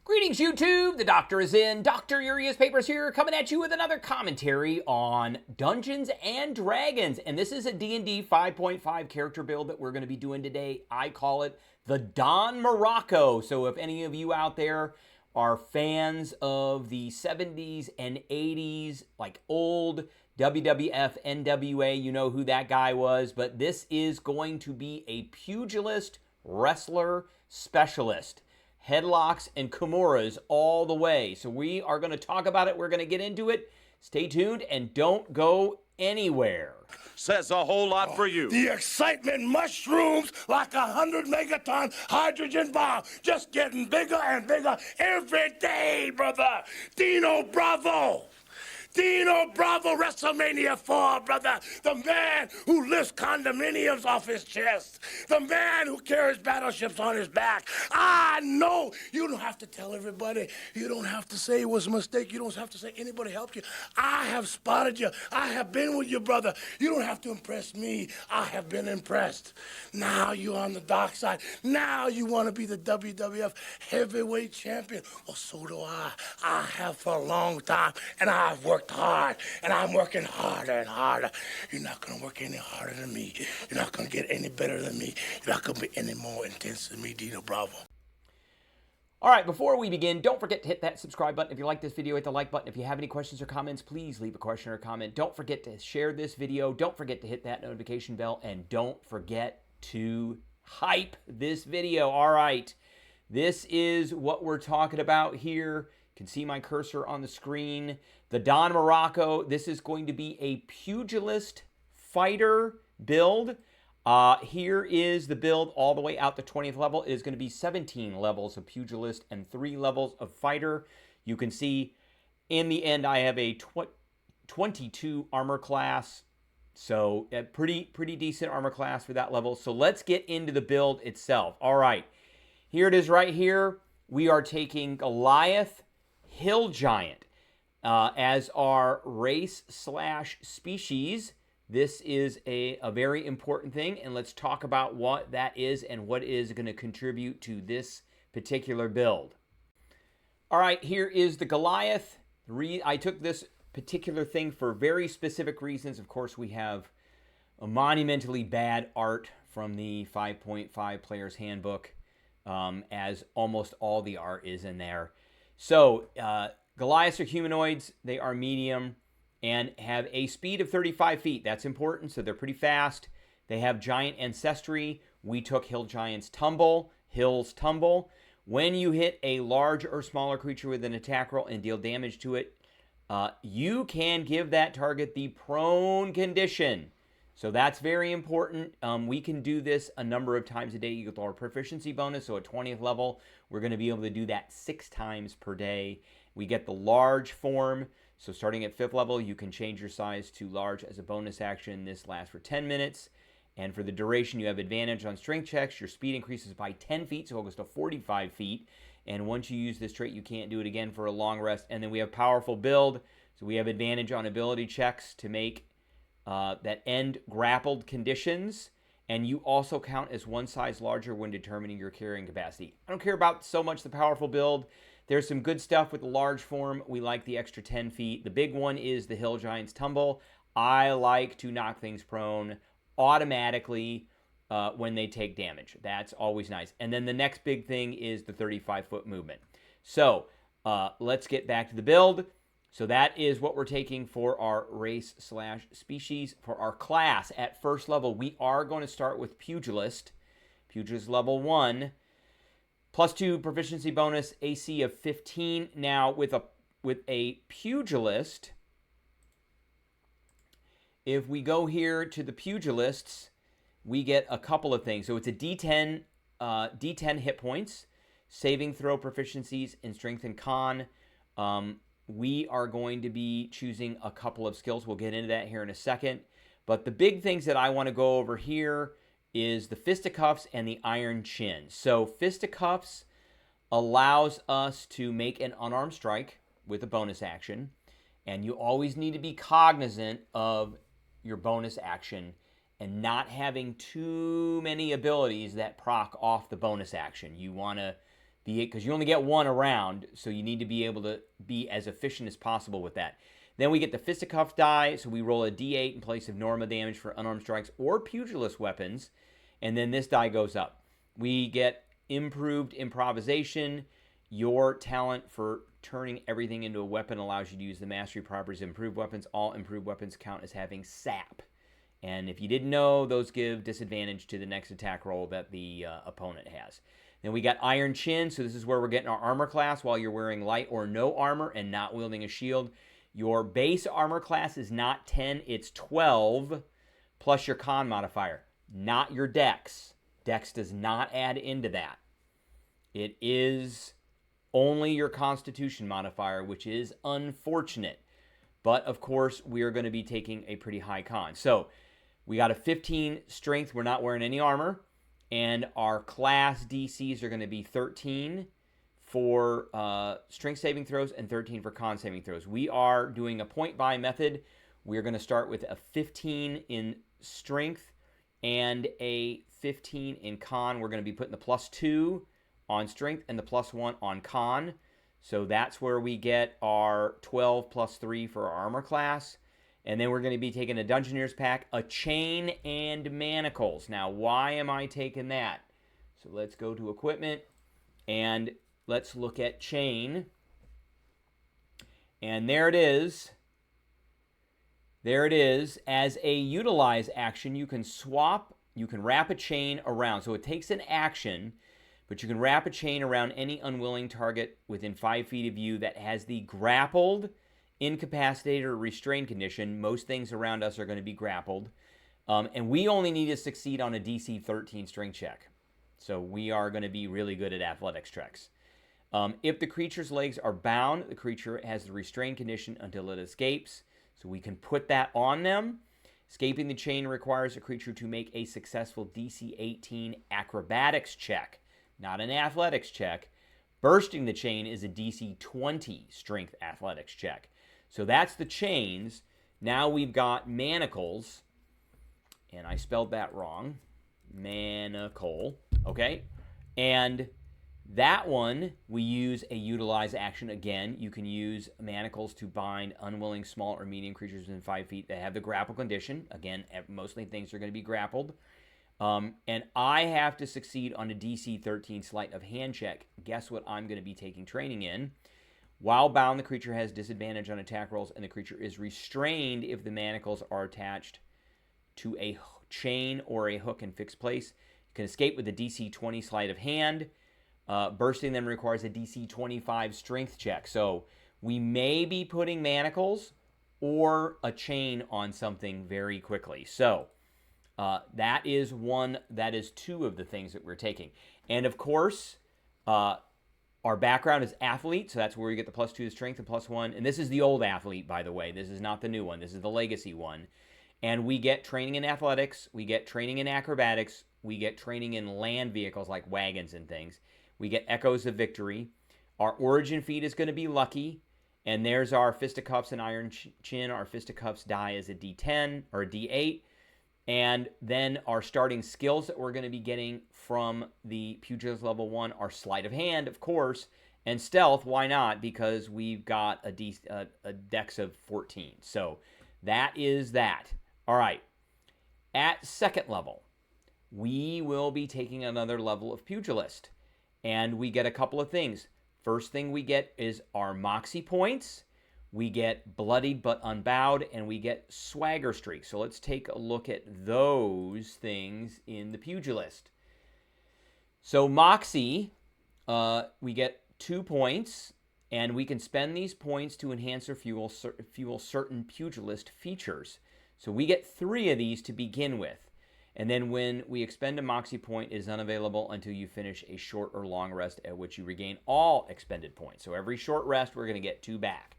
Greetings, YouTube! The Doctor is in. Dr. Urias Papers here, coming at you with another commentary on Dungeons and Dragons. And this is a D&D 5.5 character build that we're going to be doing today. I call it the Don Muraco. So if any of you out there are fans of the 70s and 80s, like old WWF, NWA, you know who that guy was. But this is going to be a pugilist, wrestler, specialist. Headlocks and kimuras all the way. So we are going to talk about it. We're going to get into it. Stay tuned and don't go anywhere. Says a whole lot for you. The excitement mushrooms like 100 megaton hydrogen bomb. Just getting bigger and bigger every day, brother. Dino Bravo. Dino Bravo, WrestleMania 4, brother. The man who lifts condominiums off his chest. The man who carries battleships on his back. I know you don't have to tell everybody. You don't have to say it was a mistake. You don't have to say anybody helped you. I have spotted you. I have been with you, brother. You don't have to impress me. I have been impressed. Now you're on the dark side. Now you want to be the WWF heavyweight champion. Well, so do I. I have for a long time, and I've worked hard, and I'm working harder and harder. You're not going to work any harder than me. You're not going to get any better than me. You're not going to be any more intense than me, Dino Bravo. All right, before we begin, don't forget to hit that subscribe button. If you like this video, hit the like button. If you have any questions or comments, please leave a question or comment. Don't forget to share this video. Don't forget to hit that notification bell. And don't forget to hype this video. All right, this is what we're talking about here. You can see my cursor on the screen. The Don Muraco. This is going to be a pugilist fighter build. Here is the build all the way out to 20th level. It is going to be 17 levels of pugilist and 3 levels of fighter. You can see in the end I have a 22 armor class. So a pretty decent armor class for that level. So let's get into the build itself. All right. Here it is right here. We are taking Goliath, Hill Giant, as our race/species. This is a very important thing, and let's talk about what that is and what is going to contribute to this particular build. All right, here is the Goliath. I took this particular thing for very specific reasons. Of course, we have a monumentally bad art from the 5.5 Player's Handbook, as almost all the art is in there. So, Goliaths are humanoids. They are medium and have a speed of 35 feet. That's important, so they're pretty fast. They have giant ancestry. We took Hill Giant's Tumble, Hill's Tumble. When you hit a large or smaller creature with an attack roll and deal damage to it, you can give that target the prone condition. So that's very important. We can do this a number of times a day. You get our proficiency bonus, so at 20th level, we're going to be able to do that 6 times per day. We get the large form. So starting at 5th level, you can change your size to large as a bonus action. This lasts for 10 minutes. And for the duration, you have advantage on strength checks. Your speed increases by 10 feet, so it goes to 45 feet. And once you use this trait, you can't do it again for a long rest. And then we have powerful build. So we have advantage on ability checks to make that end grappled conditions. And you also count as 1 size larger when determining your carrying capacity. I don't care about so much the powerful build. There's some good stuff with the large form. We like the extra 10 feet. The big one is the Hill Giant's Tumble. I like to knock things prone automatically when they take damage. That's always nice. And then the next big thing is the 35-foot movement. So let's get back to the build. So that is what we're taking for our race/species. For our class at 1st level, we are going to start with Pugilist. Pugilist level 1. +2 proficiency bonus, AC of 15. Now, with a pugilist, if we go here to the pugilists, we get a couple of things. So it's a D10 hit points, saving throw proficiencies in strength and con. We are going to be choosing a couple of skills. We'll get into that here in a second. But the big things that I want to go over here is the fisticuffs and the iron chin. So fisticuffs allows us to make an unarmed strike with a bonus action, and you always need to be cognizant of your bonus action and not having too many abilities that proc off the bonus action. You want to because you only get one around, so you need to be able to be as efficient as possible with that. Then we get the fisticuffs die, so we roll a d8 in place of normal damage for unarmed strikes or pugilist weapons, and then this die goes up. We get improved improvisation. Your talent for turning everything into a weapon allows you to use the mastery properties of improved weapons. All improved weapons count as having sap. And if you didn't know, those give disadvantage to the next attack roll that the opponent has. Then we got Iron Chin, so this is where we're getting our armor class while you're wearing light or no armor and not wielding a shield. Your base armor class is not 10, it's 12, plus your con modifier, not your dex. Dex does not add into that. It is only your constitution modifier, which is unfortunate. But, of course, we are going to be taking a pretty high con. So, we got a 15 strength. We're not wearing any armor. And our class DCs are going to be 13 for strength saving throws and 13 for con saving throws. We are doing a point buy method. We're going to start with a 15 in strength and a 15 in con. We're going to be putting the +2 on strength and the +1 on con. So that's where we get our 12 +3 for our armor class. And then we're going to be taking a Dungeoneer's pack, a chain, and manacles. Now, why am I taking that? So let's go to equipment, and let's look at chain. And there it is. There it is. As a utilize action, you can wrap a chain around. So it takes an action, but you can wrap a chain around any unwilling target within 5 feet of you that has the grappled, incapacitated, or restrained condition. Most things around us are going to be grappled. And we only need to succeed on a DC 13 strength check. So we are going to be really good at athletics checks. If the creature's legs are bound, the creature has the restrained condition until it escapes. So we can put that on them. Escaping the chain requires a creature to make a successful DC 18 acrobatics check, not an athletics check. Bursting the chain is a DC 20 strength athletics check. So that's the chains. Now we've got manacles, and I spelled that wrong. Manacle, okay? And that one, we use a utilize action. Again, you can use manacles to bind unwilling small or medium creatures within 5 feet that have the grapple condition. Again, mostly things are going to be grappled. And I have to succeed on a DC 13 sleight of hand check. Guess what I'm going to be taking training in? While bound, the creature has disadvantage on attack rolls, and the creature is restrained if the manacles are attached to a chain or a hook in fixed place. You can escape with a DC 20 sleight of hand. Bursting them requires a DC 25 strength check. So we may be putting manacles or a chain on something very quickly. So that is two of the things that we're taking. And of course, our background is athlete, so that's where we get the +2 to strength and +1. And this is the old athlete, by the way. This is not the new one. This is the legacy one. And we get training in athletics. We get training in acrobatics. We get training in land vehicles like wagons and things. We get echoes of victory. Our origin feat is going to be lucky. And there's our fisticuffs and iron chin. Our fisticuffs die as a D10 or a D8. And then our starting skills that we're going to be getting from the Pugilist level 1 are sleight of hand, of course, and stealth. Why not? Because we've got a dex of 14. So that is that. All right. At second level, we will be taking another level of Pugilist. And we get a couple of things. First thing we get is our Moxie points. We get bloodied but unbowed, and we get swagger streak. So let's take a look at those things in the Pugilist. So Moxie, we get 2 points, and we can spend these points to enhance or fuel certain Pugilist features. So we get 3 of these to begin with. And then when we expend a Moxie point, it is unavailable until you finish a short or long rest, at which you regain all expended points. So every short rest, we're going to get 2 back.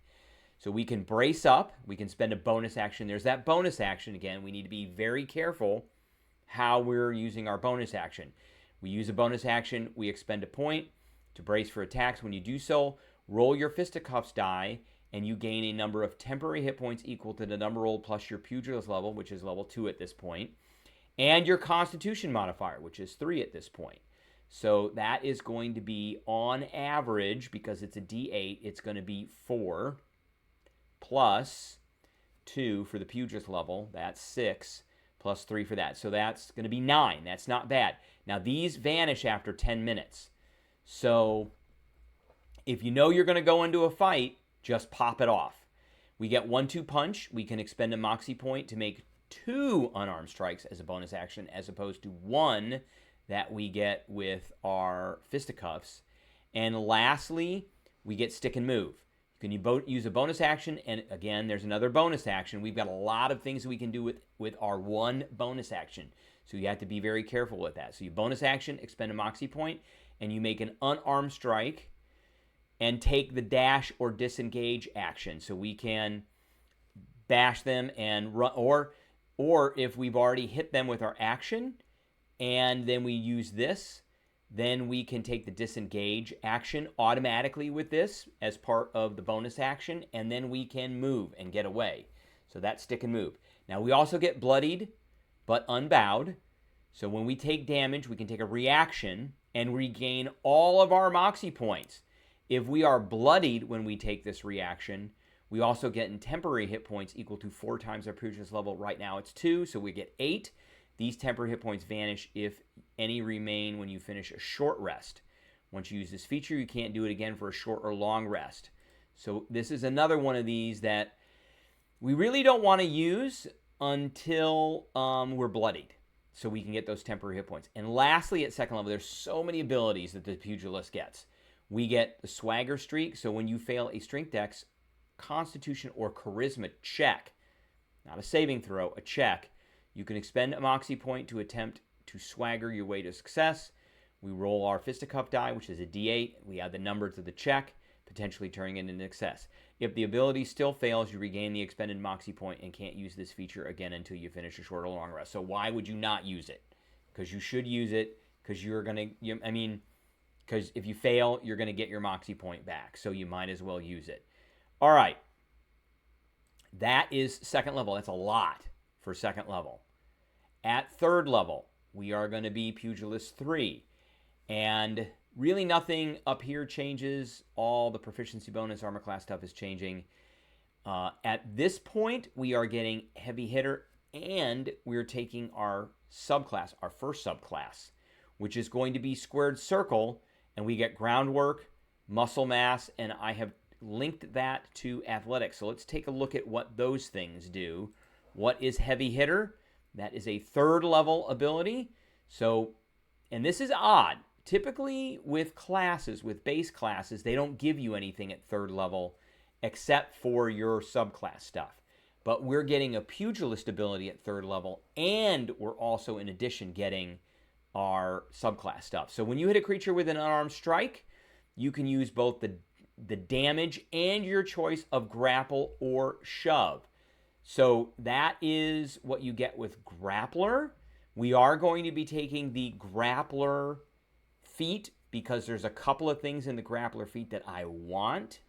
So we can brace up. We can spend a bonus action. There's that bonus action. Again, we need to be very careful how we're using our bonus action. We use a bonus action. We expend a point to brace for attacks. When you do so, roll your fisticuffs die, and you gain a number of temporary hit points equal to the number rolled plus your Pugilist level, which is level 2 at this point, and your Constitution modifier, which is 3 at this point. So that is going to be, on average, because it's a D8, it's going to be 4 plus 2 for the pugilist level. That's 6 plus 3 for that. So that's going to be 9. That's not bad. Now, these vanish after 10 minutes. So if you know you're going to go into a fight, just pop it off. We get 1-2 punch. We can expend a moxie point to make 2 unarmed strikes as a bonus action, as opposed to 1 that we get with our fisticuffs. And lastly, we get stick and move. You can use a bonus action, and again, there's another bonus action. We've got a lot of things that we can do with our one bonus action. So you have to be very careful with that. So you bonus action, expend a moxie point, and you make an unarmed strike and take the dash or disengage action. So we can bash them and run, or if we've already hit them with our action, and then we use this, then we can take the disengage action automatically with this as part of the bonus action, and then we can move and get away. So that's stick and move. Now we also get bloodied, but unbowed. So when we take damage, we can take a reaction and regain all of our moxie points. If we are bloodied when we take this reaction, we also get temporary hit points equal to 4 times our pugilist level. Right now it's 2, so we get 8. These temporary hit points vanish if any remain when you finish a short rest. Once you use this feature, you can't do it again for a short or long rest. So this is another one of these that we really don't want to use until we're bloodied, so we can get those temporary hit points. And lastly, at second level, there's so many abilities that the pugilist gets. We get the swagger streak, so when you fail a strength dex, constitution, or charisma check, not a saving throw, a check, you can expend a moxie point to attempt to swagger your way to success. We roll our fisticuff die, which is a D8. We add the number to the check, potentially turning it into success. If the ability still fails, you regain the expended moxie point and can't use this feature again until you finish a short or long rest. So why would you not use it? Because you should use it, because you're going to, because if you fail, you're going to get your moxie point back. So you might as well use it. All right. That is second level. That's a lot for second level. At third level, we are going to be Pugilist 3. And really nothing up here changes. All the proficiency bonus armor class stuff is changing. At this point, we are getting heavy hitter, and we're taking our subclass, our first subclass, which is going to be squared circle, and we get groundwork, muscle mass, and I have linked that to athletics. So let's take a look at what those things do. What is heavy hitter? That is a third level ability. So, and this is odd. Typically with classes, with base classes, they don't give you anything at third level except for your subclass stuff. But we're getting a pugilist ability at third level, and we're also in addition getting our subclass stuff. So when you hit a creature with an unarmed strike, you can use both the damage and your choice of grapple or shove. So that is what you get with grappler. We are going to be taking the grappler feat because there's a couple of things in the grappler feat that I want,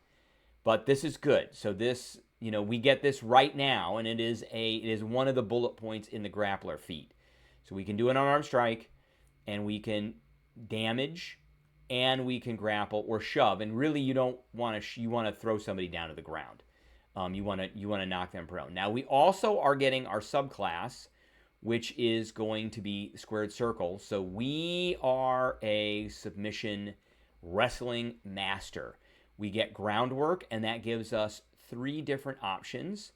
but this is good. So this, we get this right now, and it is one of the bullet points in the grappler feat. So we can do an unarmed strike, and we can damage, and we can grapple or shove. And really, you don't want to. You want to throw somebody down to the ground. You want to knock them prone. Now we also are getting our subclass, which is going to be squared circle. So we are a submission wrestling master. We get groundwork, and that gives us 3 different options.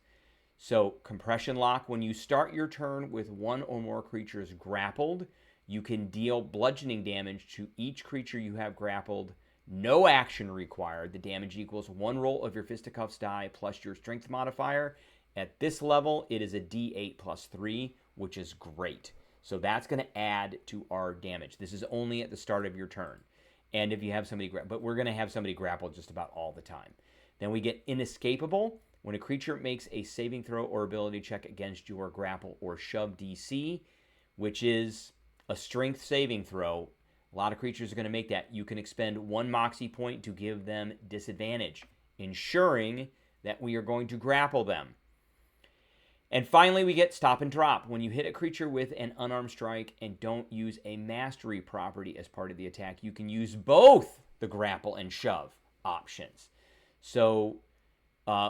So compression lock, when you start your turn with 1 or more creatures grappled, you can deal bludgeoning damage to each creature you have grappled. No action required. The damage equals 1 roll of your fisticuffs die plus your strength modifier. At this level, it is a D8 plus 3, which is great. So that's going to add to our damage. This is only at the start of your turn. And if you have somebody, but we're going to have somebody grapple just about all the time. Then we get inescapable. When a creature makes a saving throw or ability check against your grapple or shove DC, which is a strength saving throw, a lot of creatures are going to make that. You can expend 1 moxie point to give them disadvantage, ensuring that we are going to grapple them. And finally, we get stop and drop. When you hit a creature with an unarmed strike and don't use a mastery property as part of the attack, you can use both the grapple and shove options. So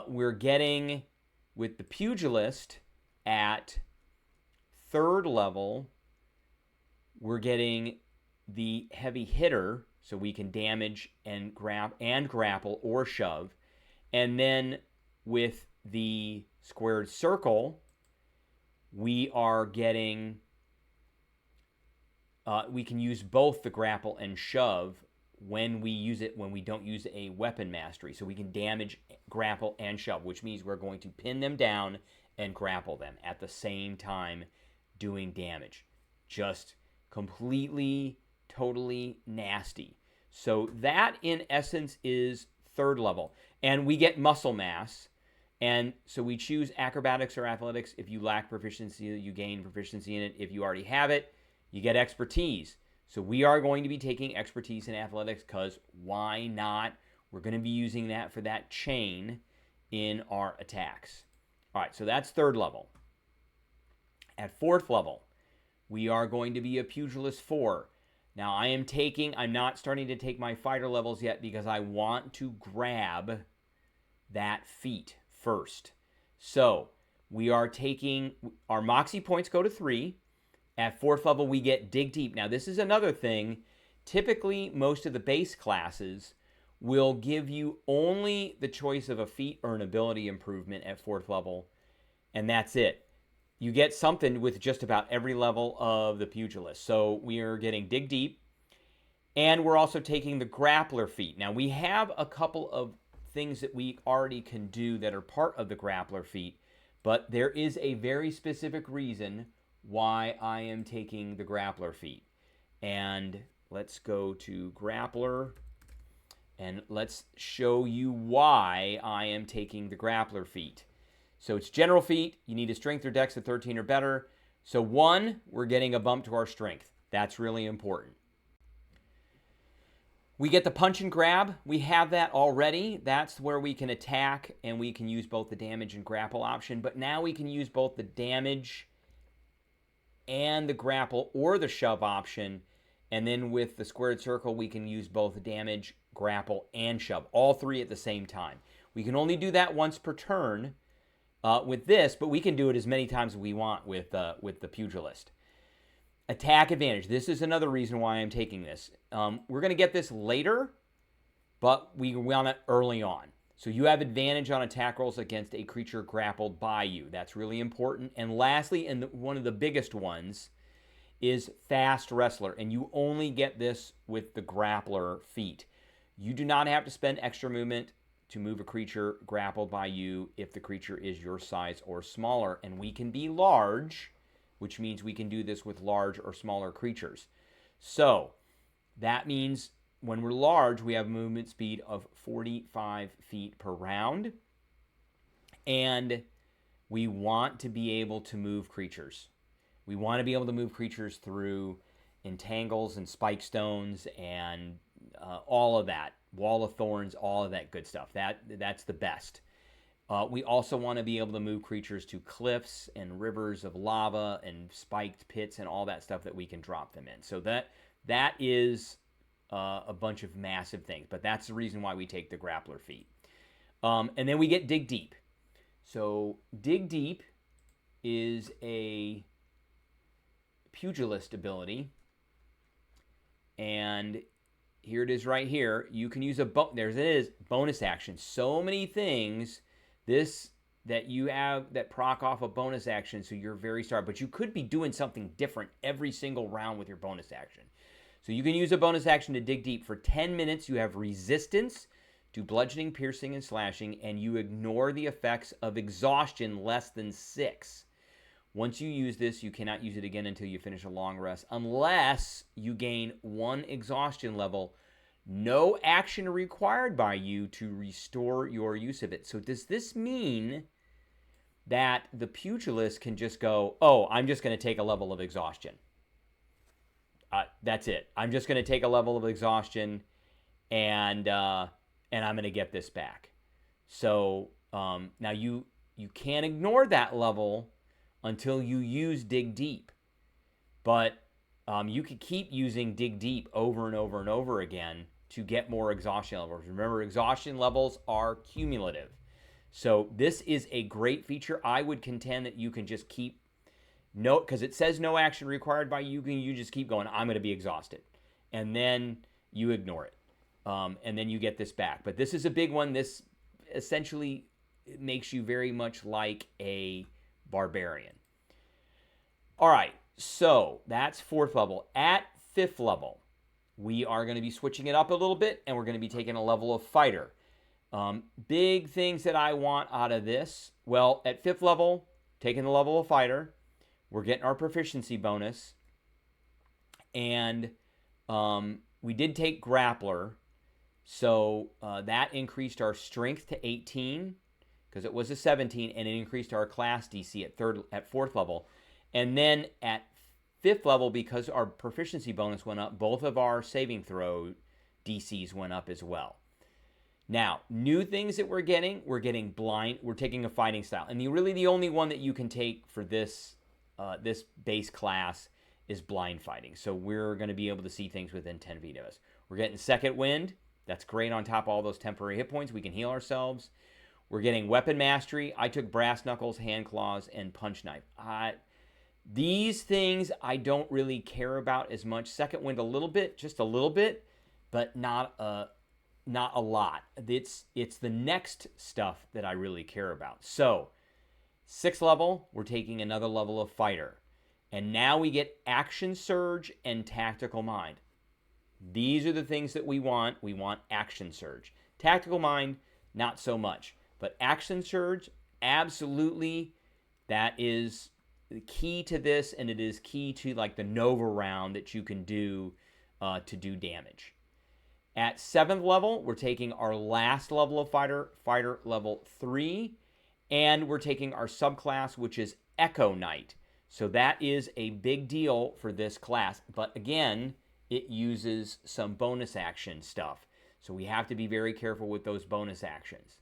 we're getting, with the Pugilist at 3rd level, we're getting the heavy hitter, so we can damage and grapple or shove. And then with the squared circle, we are getting, we can use both the grapple and shove when we don't use a weapon mastery. So we can damage, grapple, and shove, which means we're going to pin them down and grapple them at the same time doing damage. Just completely, totally nasty. So that, in essence, is 3rd level. And we get muscle mass. And so we choose acrobatics or athletics. If you lack proficiency, you gain proficiency in it. If you already have it, you get expertise. So we are going to be taking expertise in athletics because why not? We're going to be using that for that chain in our attacks. All right, so that's 3rd level. At 4th level, we are going to be a Pugilist 4. Now, I'm not starting to take my fighter levels yet because I want to grab that feat first. So we are taking, our Moxie points go to 3. At 4th level, we get Dig Deep. Now, this is another thing. Typically, most of the base classes will give you only the choice of a feat or an ability improvement at 4th level, and that's it. You get something with just about every level of the Pugilist. So we are getting Dig Deep, and we're also taking the Grappler feat. Now, we have a couple of things that we already can do that are part of the Grappler feat, but there is a very specific reason why I am taking the Grappler feat. And let's go to Grappler, and let's show you why I am taking the Grappler feat. So it's general feat. You need a strength or dex of 13 or better. So 1, we're getting a bump to our strength. That's really important. We get the punch and grab. We have that already. That's where we can attack and we can use both the damage and grapple option. But now we can use both the damage and the grapple or the shove option. And then with the squared circle, we can use both damage, grapple, and shove. All 3 at the same time. We can only do that once per turn with this, but we can do it as many times as we want with the Pugilist. Attack advantage. This is another reason why I'm taking this. We're going to get this later, but we want it early on. So you have advantage on attack rolls against a creature grappled by you. That's really important. And lastly, and one of the biggest ones, is Fast Wrestler. And you only get this with the Grappler feat. You do not have to spend extra movement to move a creature grappled by you if the creature is your size or smaller. And we can be large, which means we can do this with large or smaller creatures. So that means when we're large, we have a movement speed of 45 feet per round. And we want to be able to move creatures. We want to be able to move creatures through entangles and spike stones and all of that. Wall of Thorns, all of that good stuff. That's the best. We also want to be able to move creatures to cliffs and rivers of lava and spiked pits and all that stuff that we can drop them in. So that is a bunch of massive things. But that's the reason why we take the Grappler feat. And then we get Dig Deep. So Dig Deep is a Pugilist ability. And here it is right here. You can use there it is, bonus action. So many things that you have that proc off a bonus action, so you're very starved. But you could be doing something different every single round with your bonus action. So you can use a bonus action to Dig Deep. For 10 minutes, you have resistance to bludgeoning, piercing, and slashing, and you ignore the effects of exhaustion less than 6. Once you use this, you cannot use it again until you finish a long rest, unless you gain 1 exhaustion level. No action required by you to restore your use of it. So does this mean that the Pugilist can just go, oh, I'm just going to take a level of exhaustion? That's it. I'm just going to take a level of exhaustion, and I'm going to get this back. So now you can't ignore that level until you use Dig Deep. But you could keep using Dig Deep over and over and over again to get more exhaustion levels. Remember, exhaustion levels are cumulative. So this is a great feature. I would contend that you can just keep, because it says no action required by you, you just keep going, I'm going to be exhausted. And then you ignore it. And then you get this back. But this is a big one. This essentially makes you very much like a barbarian. All right, so that's 4th level. At 5th level, we are going to be switching it up a little bit, and we're going to be taking a level of fighter. Big things that I want out of this. Well, at 5th level, taking the level of fighter, we're getting our proficiency bonus. And we did take grappler. So that increased our strength to 18 because it was a 17, and it increased our class DC at 4th level. And then at 5th level, because our proficiency bonus went up, both of our saving throw DCs went up as well. Now, new things that we're getting blind. We're taking a fighting style, and really the only one that you can take for this this base class is blind fighting. So we're going to be able to see things within 10 feet of us. We're getting second wind. That's great on top of all those temporary hit points. We can heal ourselves. We're getting weapon mastery. I took brass knuckles, hand claws, and punch knife. These things I don't really care about as much. Second wind a little bit, just a little bit, but not a lot. It's the next stuff that I really care about. So 6th level, we're taking another level of fighter. And now we get action surge and tactical mind. These are the things that we want. We want action surge. Tactical mind, not so much. But action surge, absolutely, that is the key to this, and it is key to like the Nova round that you can do to do damage. At 7th level, we're taking our last level of fighter level 3, and we're taking our subclass, which is Echo Knight. So that is a big deal for this class. But again, it uses some bonus action stuff. So we have to be very careful with those bonus actions.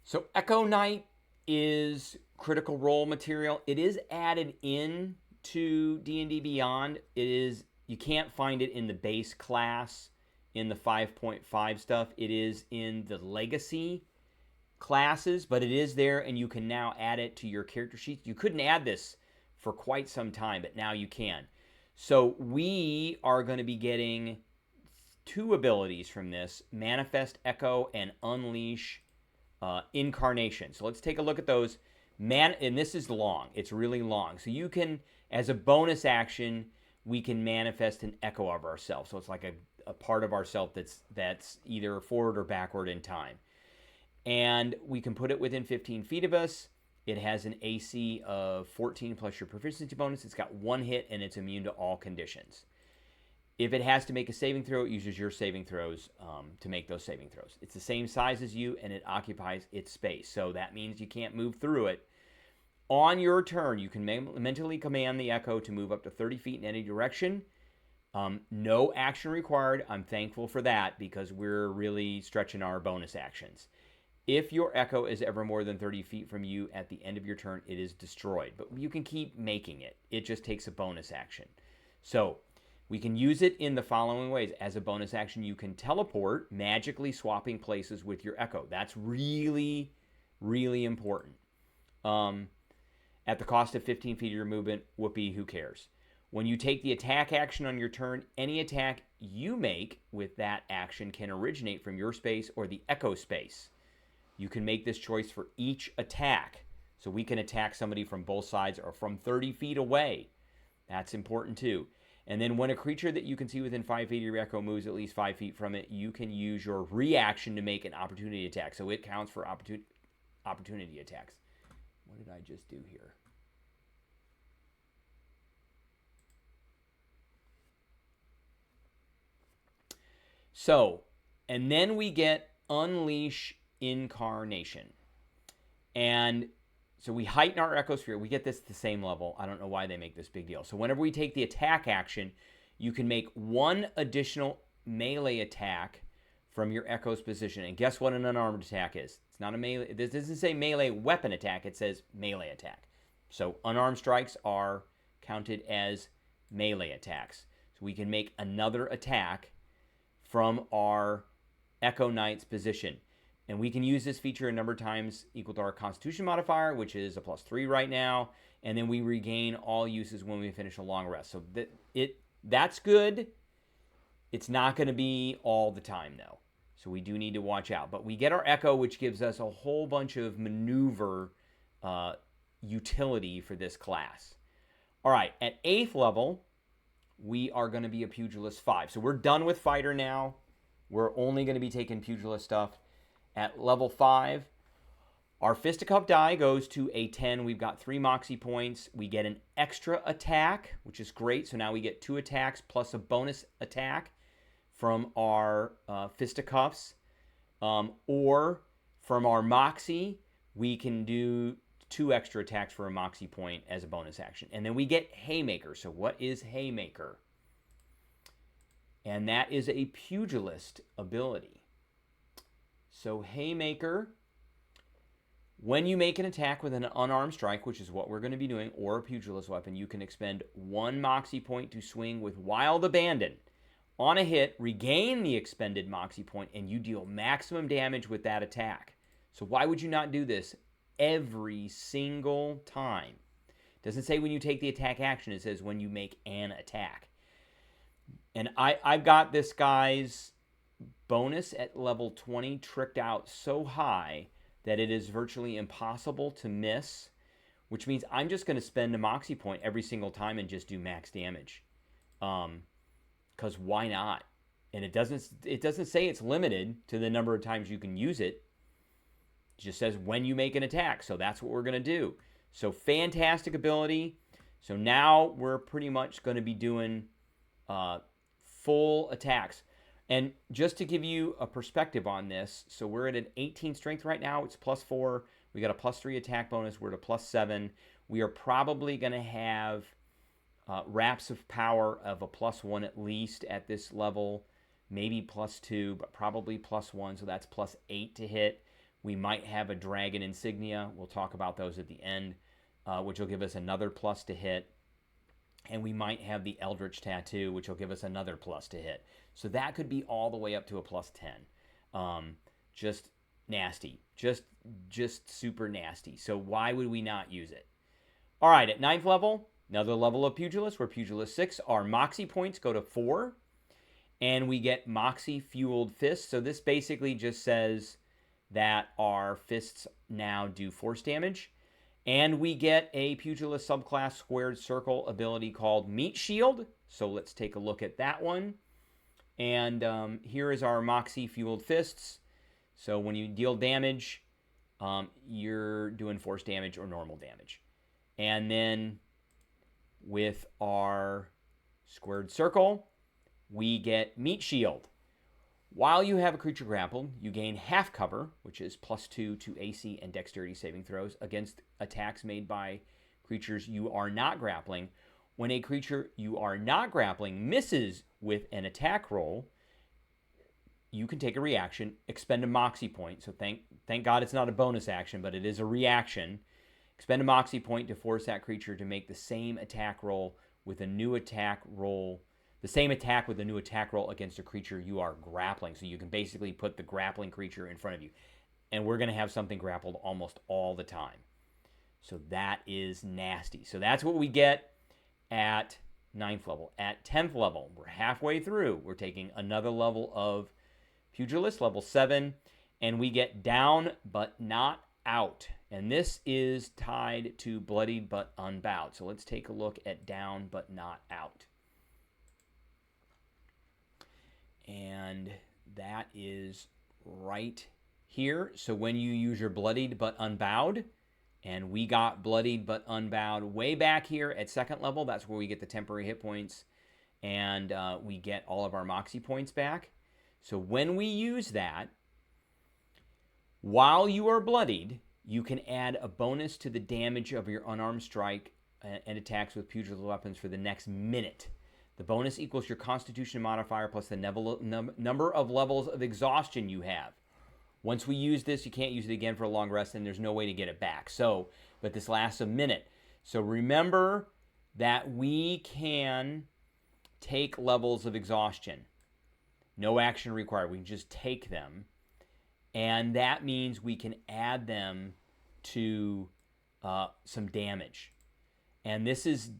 So Echo Knight is critical role material. It is added in to D&D Beyond. You can't find it in the base class in the 5.5 stuff. It is in the legacy classes, but it is there, and you can now add it to your character sheet. You couldn't add this for quite some time, but now you can. So we are going to be getting 2 abilities from this: Manifest Echo and Unleash Incarnation. So let's take a look at those. And this is long. It's really long. So you can, as a bonus action, we can manifest an echo of ourselves. So it's like a part of ourself that's either forward or backward in time. And we can put it within 15 feet of us. It has an AC of 14 plus your proficiency bonus. It's got 1 hit, and it's immune to all conditions. If it has to make a saving throw, it uses your saving throws to make those saving throws. It's the same size as you, and it occupies its space. So that means you can't move through it. On your turn, you can mentally command the echo to move up to 30 feet in any direction. No action required. I'm thankful for that because we're really stretching our bonus actions. If your echo is ever more than 30 feet from you at the end of your turn, it is destroyed. But you can keep making it. It just takes a bonus action. So we can use it in the following ways. As a bonus action, you can teleport, magically swapping places with your echo. That's really, really important. At the cost of 15 feet of your movement, whoopee, who cares? When you take the attack action on your turn, any attack you make with that action can originate from your space or the echo space. You can make this choice for each attack. So we can attack somebody from both sides or from 30 feet away. That's important too. And then when a creature that you can see within 5 feet of your echo moves at least 5 feet from it, you can use your reaction to make an opportunity attack. So it counts for opportunity attacks. What did I just do here? So, and then we get Unleash Incarnation. And so we heighten our Echosphere. We get this at the same level. I don't know why they make this big deal. So whenever we take the attack action, you can make 1 additional melee attack from your Echo's position. And guess what an unarmed attack is? It's not a melee. This doesn't say melee weapon attack. It says melee attack. So unarmed strikes are counted as melee attacks. So we can make another attack from our Echo Knight's position. And we can use this feature a number of times equal to our Constitution modifier, which is a +3 right now. And then we regain all uses when we finish a long rest. So that's good. It's not going to be all the time, though. So we do need to watch out. But we get our Echo, which gives us a whole bunch of maneuver utility for this class. All right, at 8th level, we are going to be a Pugilist 5. So we're done with Fighter now. We're only going to be taking Pugilist stuff. At level 5, our Fisticuff die goes to a 10. We've got 3 Moxie points. We get an extra attack, which is great. So now we get 2 attacks plus a bonus attack from our Fisticuffs. Or from our Moxie, we can do 2 extra attacks for a Moxie point as a bonus action. And then we get Haymaker. So what is Haymaker? And that is a Pugilist ability. So Haymaker, when you make an attack with an unarmed strike, which is what we're going to be doing, or a Pugilist weapon, you can expend 1 Moxie point to swing with Wild Abandon. On a hit, regain the expended Moxie point, and you deal maximum damage with that attack. So why would you not do this every single time? It doesn't say when you take the attack action. It says when you make an attack. And I've got this guy's bonus at level 20 tricked out so high that it is virtually impossible to miss, which means I'm just going to spend a Moxie point every single time and just do max damage. Because why not? And it doesn't say it's limited to the number of times you can use it. It just says when you make an attack. So that's what we're going to do. So fantastic ability. So now we're pretty much going to be doing full attacks. And just to give you a perspective on this, so we're at an 18 strength right now. It's +4. We got a +3 attack bonus. We're at a +7. We are probably going to have wraps of power of a +1 at least at this level. Maybe +2, but probably +1. So that's +8 to hit. We might have a dragon insignia. We'll talk about those at the end, which will give us another + to hit. And we might have the Eldritch Tattoo, which will give us another + to hit. So that could be all the way up to a +10. Just nasty. Just super nasty. So why would we not use it? All right, at 9th level, another level of Pugilist. We're Pugilist 6. Our Moxie points go to 4. And we get Moxie-fueled fists. So this basically just says that our fists now do force damage. And we get a Pugilist subclass squared circle ability called Meat Shield. So let's take a look at that one. And here is our Moxie-fueled fists. So when you deal damage, you're doing force damage or normal damage. And then with our squared circle, we get Meat Shield. While you have a creature grappled, you gain half cover, which is +2 to AC and dexterity saving throws against attacks made by creatures you are not grappling. When a creature you are not grappling misses with an attack roll, you can take a reaction, expend a Moxie point. So thank God it's not a bonus action, but it is a reaction. Expend a Moxie point to force that creature to make the same attack roll with a new attack roll. The same attack with a new attack roll against a creature you are grappling. So you can basically put the grappling creature in front of you. And we're going to have something grappled almost all the time. So that is nasty. So that's what we get at 9th level. At 10th level, we're halfway through. We're taking another level of Pugilist, level 7. And we get down but not out. And this is tied to bloodied but unbowed. So let's take a look at down but not out. And that is right here. So when you use your bloodied but unbowed, and we got bloodied but unbowed way back here at 2nd level, that's where we get the temporary hit points, and we get all of our Moxie points back. So when we use that, while you are bloodied, you can add a bonus to the damage of your unarmed strike and attacks with pugilist weapons for the next minute. The bonus equals your Constitution modifier plus the number of levels of exhaustion you have. Once we use this, you can't use it again for a long rest, and there's no way to get it back. So, but this lasts a minute. So remember that we can take levels of exhaustion. No action required. We can just take them. And that means we can add them to some damage. And this is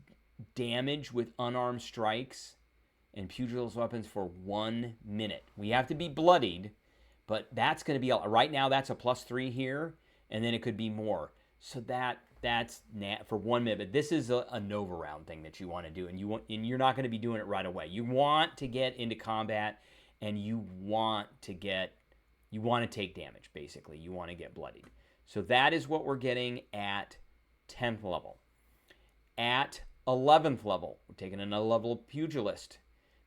damage with unarmed strikes and pugilist weapons for 1 minute. We have to be bloodied, but that's going to be, right now that's a +3 here, and then it could be more. So that's for 1 minute. But this is a Nova round thing that you want to do, and you're not going to be doing it right away. You want to get into combat, and you want to take damage, basically. You want to get bloodied. So that is what we're getting at 10th level. At 11th level, we're taking another level of Pugilist.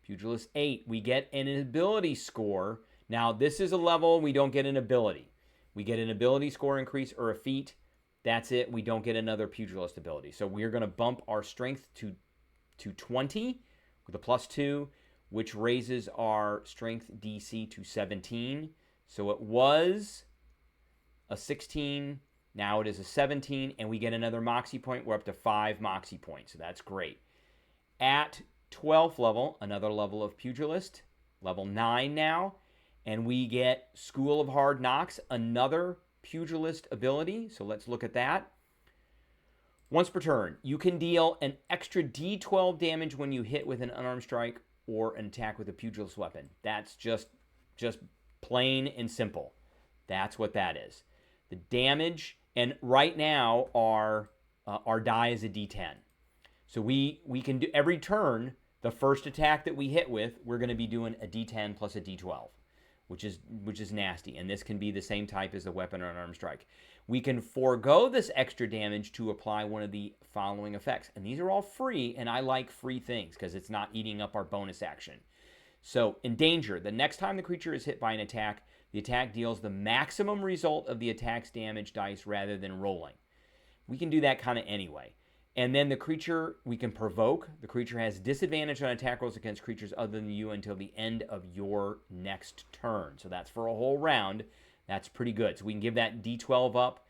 Pugilist 8, we get an ability score. Now, this is a level we don't get an ability. We get an ability score increase or a feat. That's it. We don't get another Pugilist ability. So we're going to bump our strength to 20 with a +2, which raises our strength DC to 17. So it was a 16. Now it is a 17, and we get another Moxie point. We're up to 5 Moxie points, so that's great. At 12th level, another level of Pugilist, level 9 now, and we get School of Hard Knocks, another Pugilist ability, so let's look at that. Once per turn, you can deal an extra D12 damage when you hit with an unarmed strike or an attack with a Pugilist weapon. That's just plain and simple. That's what that is. The damage, and right now our die is a D10. So we can do every turn, the first attack that we hit with, we're going to be doing a D10 plus a D12, which is nasty. And this can be the same type as a weapon or an unarmed strike. We can forego this extra damage to apply one of the following effects. And these are all free, and I like free things because it's not eating up our bonus action. So, in danger, the next time the creature is hit by an attack, the attack deals the maximum result of the attack's damage dice rather than rolling. We can do that kind of anyway. And then the creature, we can provoke. The creature has disadvantage on attack rolls against creatures other than you until the end of your next turn. So that's for a whole round. That's pretty good. So we can give that D12 up.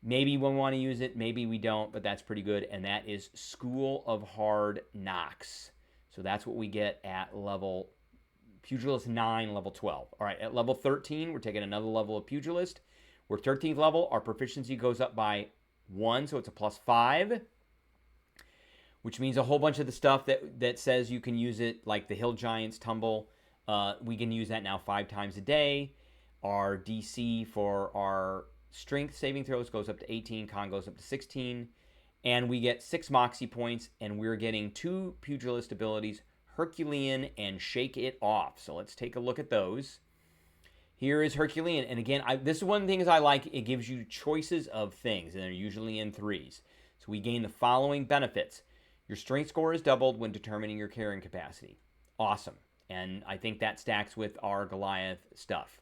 Maybe we want to use it, maybe we don't, but that's pretty good. And that is School of Hard Knocks. So that's what we get at level Pugilist 9, level 12. All right, at level 13, we're taking another level of Pugilist. We're 13th level. Our proficiency goes up by 1, so it's a +5, which means a whole bunch of the stuff that says you can use it, like the Hill Giants Tumble, we can use that now 5 times a day. Our DC for our strength saving throws goes up to 18, con goes up to 16, and we get 6 Moxie points, and we're getting 2 Pugilist abilities, Herculean and Shake It Off. So let's take a look at those. Here is Herculean, and again, this is one of the things I like. It gives you choices of things, and they're usually in 3s. So we gain the following benefits. Your strength score is doubled when determining your carrying capacity. Awesome. And I think that stacks with our Goliath stuff.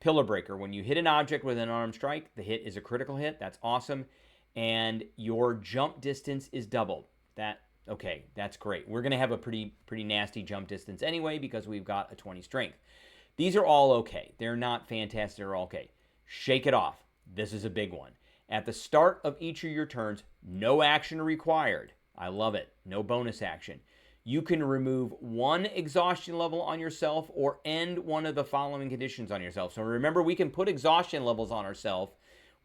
Pillar Breaker. When you hit an object with an unarmed strike, the hit is a critical hit. That's awesome. And your jump distance is doubled. Okay, that's great. We're going to have a pretty nasty jump distance anyway because we've got a 20 strength. These are all okay. They're not fantastic. They're all okay. Shake It Off. This is a big one. At the start of each of your turns, no action required. I love it. No bonus action. You can remove 1 exhaustion level on yourself or end one of the following conditions on yourself. So remember, we can put exhaustion levels on ourselves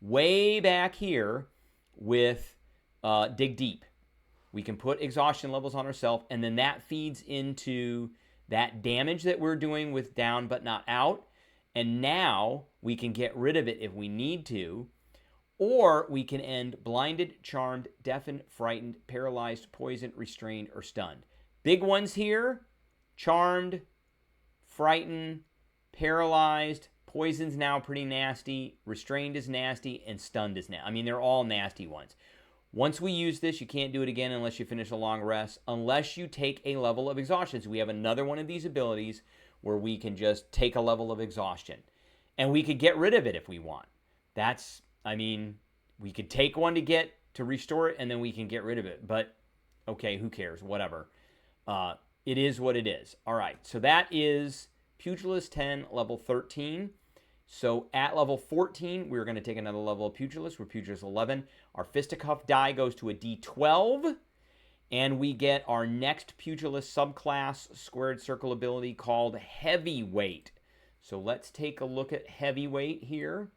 way back here with Dig Deep. We can put exhaustion levels on ourselves, and then that feeds into that damage that we're doing with down but not out. And now we can get rid of it if we need to, or we can end blinded, charmed, deafened, frightened, paralyzed, poisoned, restrained, or stunned. Big ones here: charmed, frightened, paralyzed, poison's now pretty nasty, restrained is nasty, and stunned is nasty. I mean, they're all nasty ones. Once we use this, you can't do it again unless you finish a long rest, unless you take a level of exhaustion. So we have another one of these abilities where we can just take a level of exhaustion. And we could get rid of it if we want. We could take one to restore it, and then we can get rid of it. But, okay, who cares? Whatever. it is what it is. All right, so that is Pugilist 10, level 13. So at level 14, we're going to take another level of Pugilist. We're Pugilist 11. Our fisticuff die goes to a D12. And we get our next Pugilist subclass squared circle ability called Heavyweight. So let's take a look at Heavyweight here.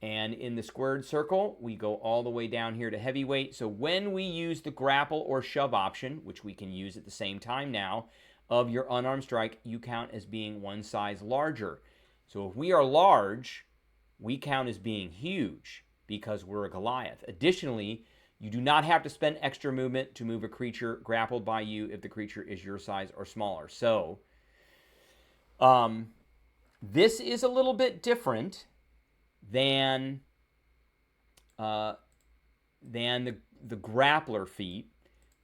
And in the squared circle, we go all the way down here to Heavyweight. So when we use the grapple or shove option, which we can use at the same time now, of your unarmed strike, you count as being one size larger. So if we are large, we count as being huge because we're a Goliath. Additionally, you do not have to spend extra movement to move a creature grappled by you if the creature is your size or smaller. So this is a little bit different than the grappler feat,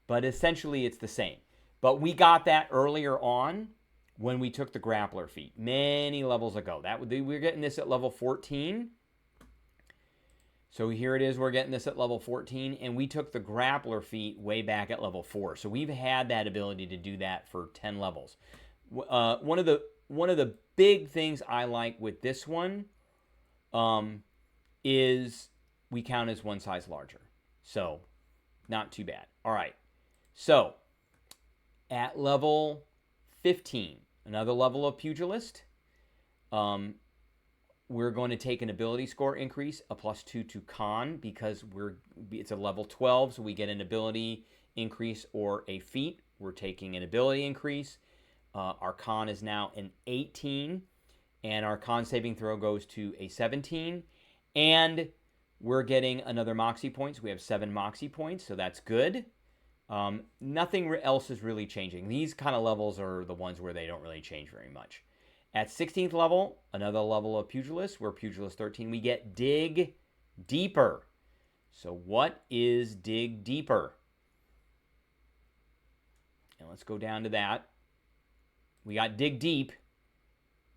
but essentially it's the same. But we got that earlier on when we took the grappler feat many levels ago. We're getting this at level 14. So here it is, we're getting this at level 14, and we took the grappler feat way back at level 4. So we've had that ability to do that for 10 levels. One of the big things I like with this one is we count as one size larger. So not too bad. All right. So at level 15, another level of Pugilist, we're going to take an ability score increase, a +2 to con, because it's a level 12, so we get an ability increase or a feat. We're taking an ability increase. Our con is now an 18, and our con saving throw goes to a 17. And we're getting another Moxie points. We have 7 Moxie points, so that's good. Nothing else is really changing. These kind of levels are the ones where they don't really change very much. At 16th level, another level of Pugilist. We're Pugilist 13. We get Dig Deeper. So what is Dig Deeper? And let's go down to that. We got Dig Deep.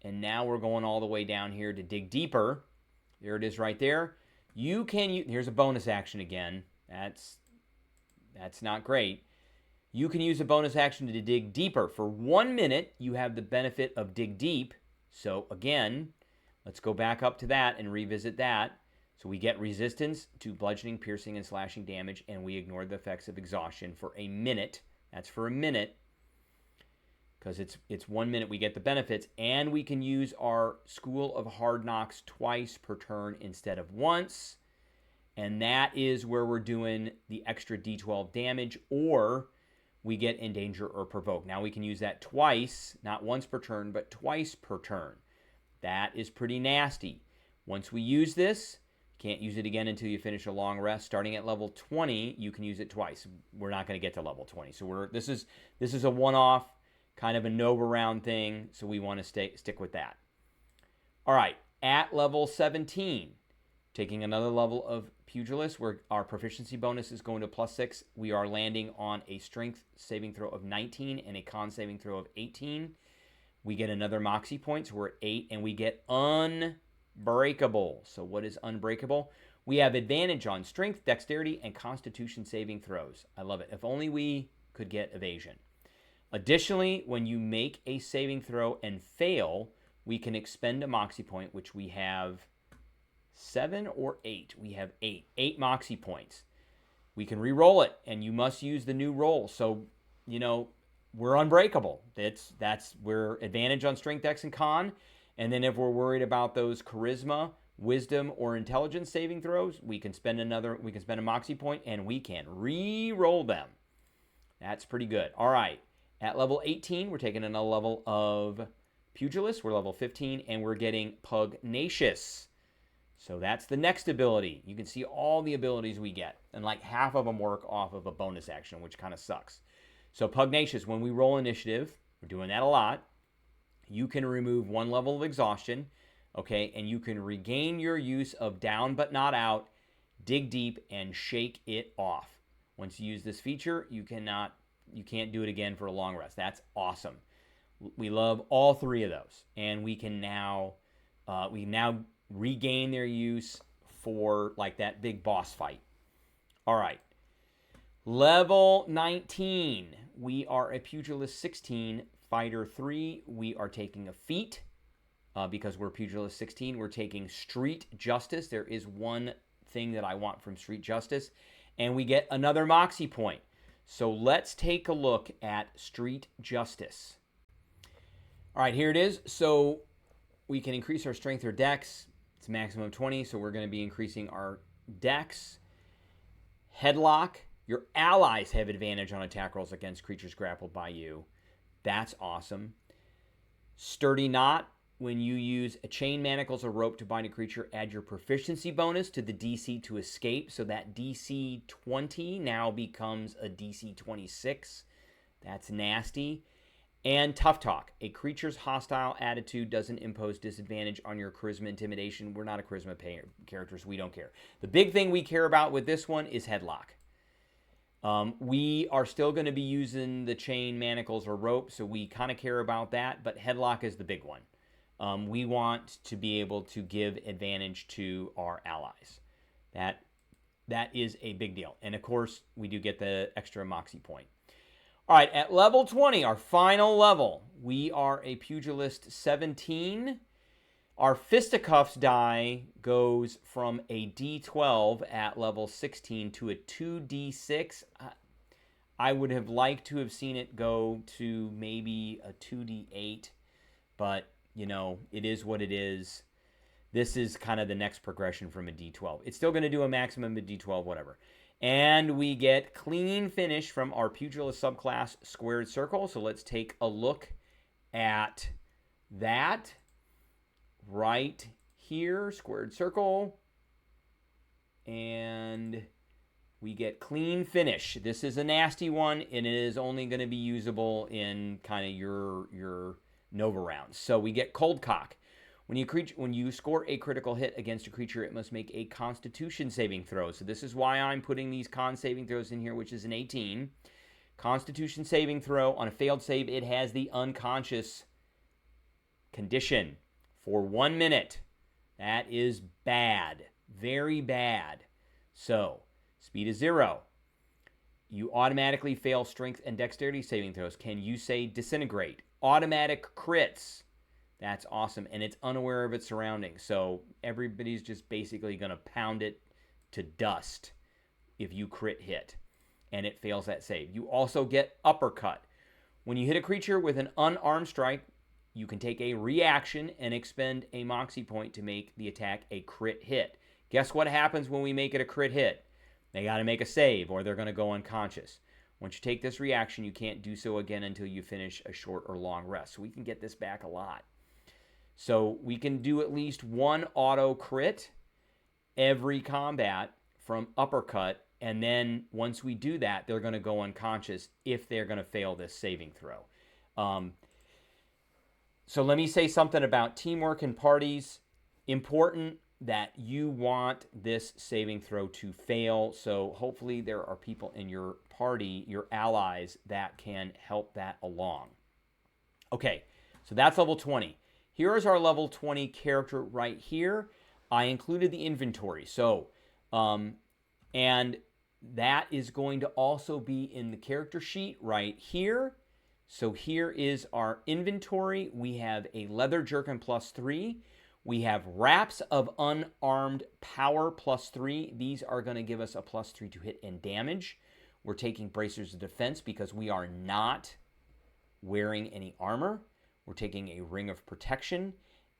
And now we're going all the way down here to Dig Deeper. There it is right there. You can use, here's a bonus action again. That's not great. You can use a bonus action to dig deeper. For 1 minute, you have the benefit of dig deep. So again, let's go back up to that and revisit that. So we get resistance to bludgeoning, piercing, and slashing damage, and we ignore the effects of exhaustion for a minute. That's for a minute. Because it's 1 minute we get the benefits, and we can use our School of Hard Knocks twice per turn instead of once. And that is where we're doing the extra D12 damage, or we get endanger or provoke. Now we can use that twice, not once per turn, but twice per turn. That is pretty nasty. Once we use this, can't use it again until you finish a long rest. Starting at level 20, you can use it twice. We're not going to get to level 20. So this is a one-off, kind of a Nova round thing, so we want to stick with that. All right, at level 17, taking another level of Pugilist, where our proficiency bonus is going to +6. We are landing on a strength saving throw of 19 and a con saving throw of 18. We get another Moxie point, so we're at 8, and we get Unbreakable. So what is Unbreakable? We have advantage on strength, dexterity, and constitution saving throws. I love it. If only we could get evasion. Additionally, when you make a saving throw and fail, we can expend a Moxie point, which we have 7 or 8. We have 8. 8 Moxie points. We can re-roll it, and you must use the new roll. So, we're unbreakable. We're advantage on strength, dex, and con. And then if we're worried about those charisma, wisdom, or intelligence saving throws, we can spend a Moxie point, and we can re-roll them. That's pretty good. All right. At level 18, we're taking another level of Pugilist. We're level 15, and we're getting Pugnacious. So that's the next ability. You can see all the abilities we get, and like half of them work off of a bonus action, which kind of sucks. So Pugnacious, when we roll initiative, we're doing that a lot, you can remove 1 level of exhaustion, okay, and you can regain your use of down but not out, dig deep, and shake it off. Once you use this feature, you can't do it again for a long rest. That's awesome. We love all 3 of those, and we can now regain their use for like that big boss fight. All right. Level 19. We are a Pugilist 16, Fighter 3. We are taking a feat. Because we're Pugilist 16, we're taking Street Justice. There is one thing that I want from Street Justice. And we get another Moxie point. So let's take a look at Street Justice. All right, here it is. So we can increase our strength or dex. It's maximum 20, so we're going to be increasing our dex. Headlock. Your allies have advantage on attack rolls against creatures grappled by you. That's awesome. Sturdy Knot. When you use a chain, manacles, or rope to bind a creature, add your proficiency bonus to the DC to escape. So that DC 20 now becomes a DC 26. That's nasty. And Tough Talk. A creature's hostile attitude doesn't impose disadvantage on your charisma intimidation. We're not a charisma character, so we don't care. The big thing we care about with this one is Headlock. We are still going to be using the chain, manacles, or rope, so we kind of care about that, but Headlock is the big one. We want to be able to give advantage to our allies. That is a big deal. And of course, we do get the extra Moxie point. All right, at level 20, our final level, we are a Pugilist 17. Our Fisticuffs die goes from a D12 at level 16 to a 2D6. I would have liked to have seen it go to maybe a 2D8, but you know, it is what it is. This is kind of the next progression from a D12. It's still going to do a maximum of D12, whatever. And we get Clean Finish from our Pugilist subclass Squared Circle. So let's take a look at that right here, Squared Circle. And we get Clean Finish. This is a nasty one, and it is only going to be usable in kind of your Nova rounds. So we get Cold Cock. When you score a critical hit against a creature, it must make a Constitution saving throw. So this is why I'm putting these con saving throws in here, which is an 18. Constitution saving throw. On a failed save, it has the unconscious condition for 1 minute. That is bad. Very bad. So, speed is 0. You automatically fail strength and dexterity saving throws. Can you say disintegrate? Automatic crits. That's awesome. And it's unaware of its surroundings. So everybody's just basically going to pound it to dust if you crit hit. And it fails that save. You also get uppercut. When you hit a creature with an unarmed strike, you can take a reaction and expend a Moxie point to make the attack a crit hit. Guess what happens when we make it a crit hit? They got to make a save or they're going to go unconscious. Once you take this reaction, you can't do so again until you finish a short or long rest. So we can get this back a lot. So we can do at least one auto crit every combat from uppercut. And then once we do that, they're going to go unconscious if they're going to fail this saving throw. So let me say something about teamwork and parties. Important that you want this saving throw to fail. So hopefully there are people in your party, your allies, that can help that along. Okay, so that's level 20. Here is our level 20 character right here. I included the inventory. So, and that is going to also be in the character sheet right here. So here is our inventory. We have a leather jerkin +3. We have wraps of unarmed power +3. These are going to give us a +3 to hit and damage. We're taking bracers of defense because we are not wearing any armor. We're taking a ring of protection,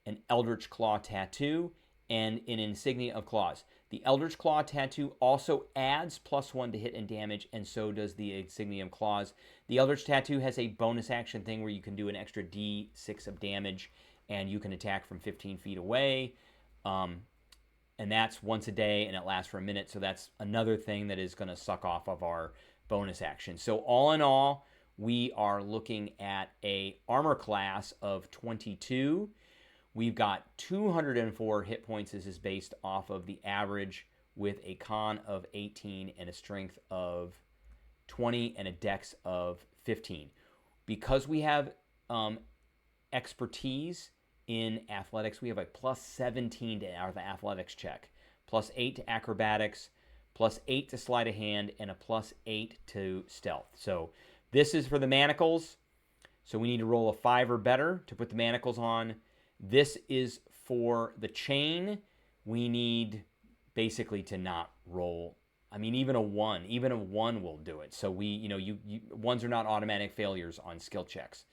an Eldritch Claw tattoo, and an insignia of claws. The Eldritch Claw tattoo also adds +1 to hit and damage, and so does the insignia of claws. The Eldritch tattoo has a bonus action thing where you can do an extra D6 of damage, and you can attack from 15 feet away. And that's once a day, and it lasts for a minute, so that's another thing that is going to suck off of our bonus action. So all in all, we are looking at a armor class of 22. We've got 204 hit points. This is based off of the average with a con of 18 and a strength of 20 and a dex of 15. Because we have expertise in athletics, we have a +17 to our athletics check, +8 to acrobatics, +8 to sleight of hand, and a +8 to stealth. So this is for the manacles. So we need to roll a 5 or better to put the manacles on. This is for the chain. We need basically to not roll. I mean, even a 1 will do it. So ones are not automatic failures on skill checks.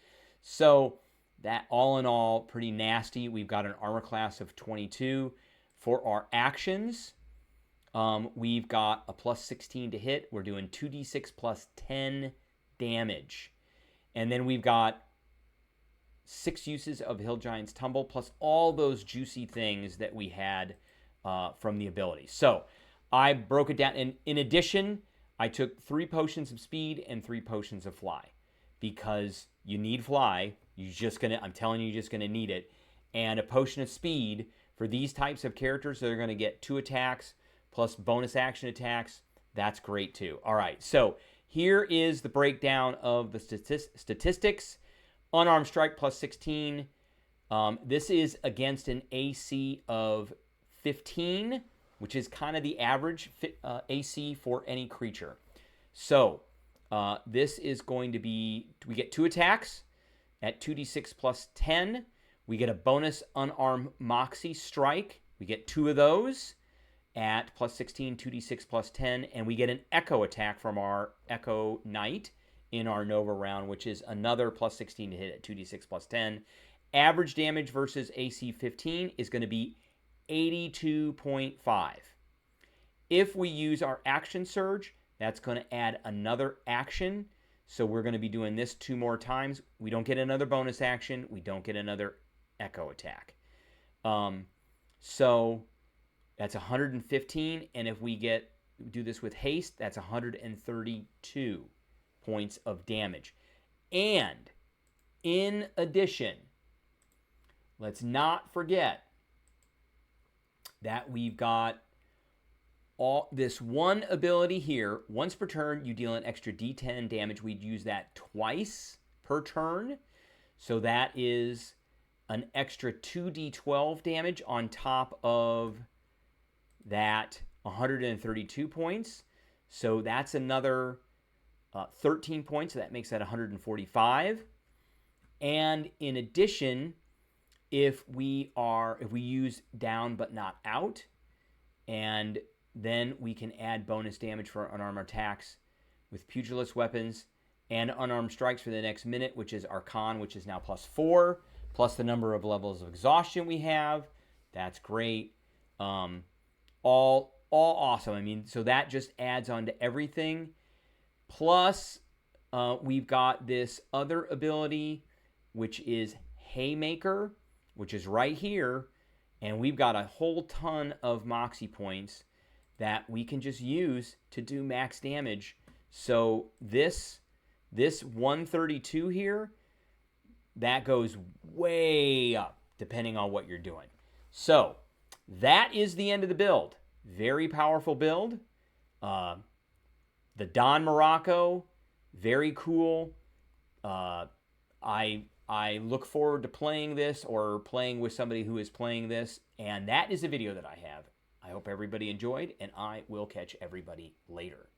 So that all in all, pretty nasty. We've got an armor class of 22. For our actions, we've got a +16 to hit. We're doing 2d6 plus 10 damage. And then we've got 6 uses of Hill Giant's Tumble, plus all those juicy things that we had from the ability. So I broke it down. And in addition, I took 3 potions of speed and 3 potions of fly. Because you need fly. I'm telling you, you're just going to need it. And a potion of speed, for these types of characters, they're going to get 2 attacks plus bonus action attacks. That's great too. All right, so here is the breakdown of the statistics. Unarmed strike +16. This is against an AC of 15, which is kind of the average AC for any creature. So this is going to be, we get 2 attacks at 2d6 plus 10. We get a bonus unarmed Moxie strike. We get 2 of those at +16, 2d6 plus 10. And we get an echo attack from our Echo Knight in our Nova round, which is another +16 to hit at 2d6 plus 10. Average damage versus AC 15 is going to be 82.5. If we use our action surge, that's going to add another action. So we're going to be doing this 2 more times. We don't get another bonus action. We don't get another echo attack. So that's 115. And if we do this with haste, that's 132 points of damage. And in addition, let's not forget that we've got this one ability here. Once per turn, you deal an extra d10 damage. We'd use that twice per turn. So that is an extra 2d12 damage on top of that 132 points. So that's another 13 points. So that makes that 145. And in addition, if we use down but not out, and then we can add bonus damage for unarmed attacks with pugilist weapons and unarmed strikes for the next minute, which is Arcane, which is now +4, plus the number of levels of exhaustion we have. That's great. All awesome. I mean, so that just adds on to everything. Plus, we've got this other ability, which is Haymaker, which is right here. And we've got a whole ton of Moxie points that we can just use to do max damage. So this 132 here, that goes way up depending on what you're doing. So that is the end of the build. Very powerful build. The Don Muraco, very cool. I look forward to playing this or playing with somebody who is playing this. And that is the video that I have. I hope everybody enjoyed, and I will catch everybody later.